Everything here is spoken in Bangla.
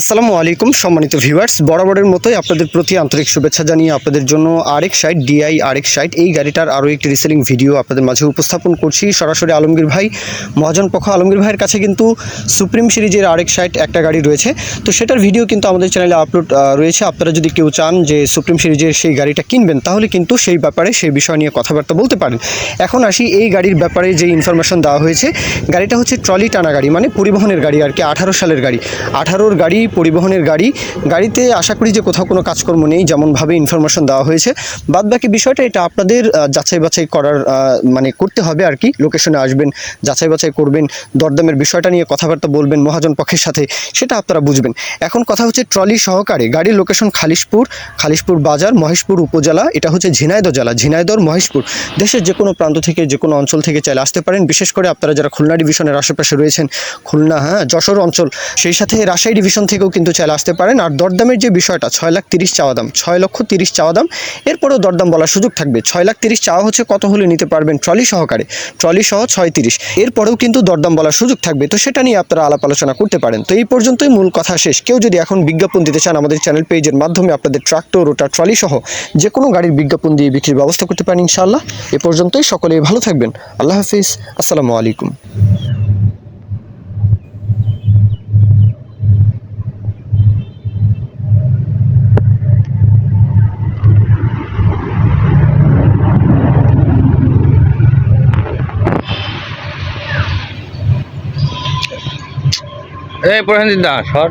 আসসালামু আলাইকুম সম্মানিত ভিউয়ার্স, বরাবরের মতোই আপনাদের প্রতি আন্তরিক শুভেচ্ছা জানিয়ে আপনাদের জন্য RX-60 DI RX-60 এই গাড়িটার আরও একটি রিসেলিং ভিডিও আপনাদের মাঝে উপস্থাপন করছি। সরাসরি আলমগীর ভাই, মহাজন পক্ষ আলমগীর ভাইয়ের কাছে কিন্তু সুপ্রিম সিরিজের RX-60 একটা গাড়ি রয়েছে, তো সেটার ভিডিও কিন্তু আমাদের চ্যানেলে আপলোড রয়েছে। আপনারা যদি কেউ চান যে সুপ্রিম সিরিজের সেই গাড়িটা কিনবেন, তাহলে কিন্তু সেই ব্যাপারে সেই বিষয় নিয়ে কথাবার্তা বলতে পারেন। এখন আসি এই গাড়ির ব্যাপারে যে ইনফরমেশন দেওয়া হয়েছে। গাড়িটা হচ্ছে ট্রলি টানা গাড়ি, মানে পরিবহনের গাড়ি আর কি। 18 সালের গাড়ি, 18-র গাড়ি, পরিবহনের গাড়ি। গাড়িতে আশা করি যে কোথাও কোনো কাজকর্ম নেই, যেমনভাবে ইনফরমেশন দেওয়া হয়েছে। বাদবাকি বিষয়টা এটা আপনাদের যাচাই বাছাই করার মানে করতে হবে আর কি। লোকেশনে আসবেন, যাচাই বাছাই করবেন, দরদামের বিষয়টা নিয়ে কথাবার্তা বলবেন মহাজন পক্ষের সাথে, সেটা আপনারা বুঝবেন। এখন কথা হচ্ছে ট্রলি সহকারে গাড়ির লোকেশন খালিশপুর বাজার, মহেশপুর উপজেলা। এটা হচ্ছে ঝিনাইদহ জেলা, ঝিনাইদহ মহেশপুর। দেশের যে কোনো প্রান্ত থেকে, যে কোনো অঞ্চল থেকে চাইলে আসতে পারেন। বিশেষ করে আপনারা যারা খুলনা ডিভিশনের আশেপাশে রয়েছেন, খুলনা, যশোর অঞ্চল, সেই সাথে রাজশাহী ডিভিশন থেকেও কিন্তু চাইলে আসতে পারেন। আর দরদামের যে বিষয়টা, 6,30,000 চাওয়া দাম, 6,30,000 চাওয়া দাম। এরপরেও দরদাম বলার সুযোগ থাকবে। 6,30,000 চাওয়া হচ্ছে, কত হলে নিতে পারবেন ট্রলি সহকারে, ট্রলি সহ 6,30,000। এরপরেও কিন্তু দরদাম বলার সুযোগ থাকবে, তো সেটা নিয়ে আপনারা আলাপ আলোচনা করতে পারেন। তো এই পর্যন্তই, মূল কথা শেষ। কেউ যদি এখন বিজ্ঞাপন দিতে চান, আমাদের চ্যানেল পেজের মাধ্যমে আপনাদের ট্রাক্টর, রোটার, ট্রলি সহ যে কোনো গাড়ির বিজ্ঞাপন দিয়ে বিক্রির ব্যবস্থা করতে পারেন ইনশাআল্লাহ। এ পর্যন্তই, সকলেই ভালো থাকবেন। আল্লাহ হাফিজ, আসসালামু আলাইকুম। এই প্রসেনজিৎ দা সর।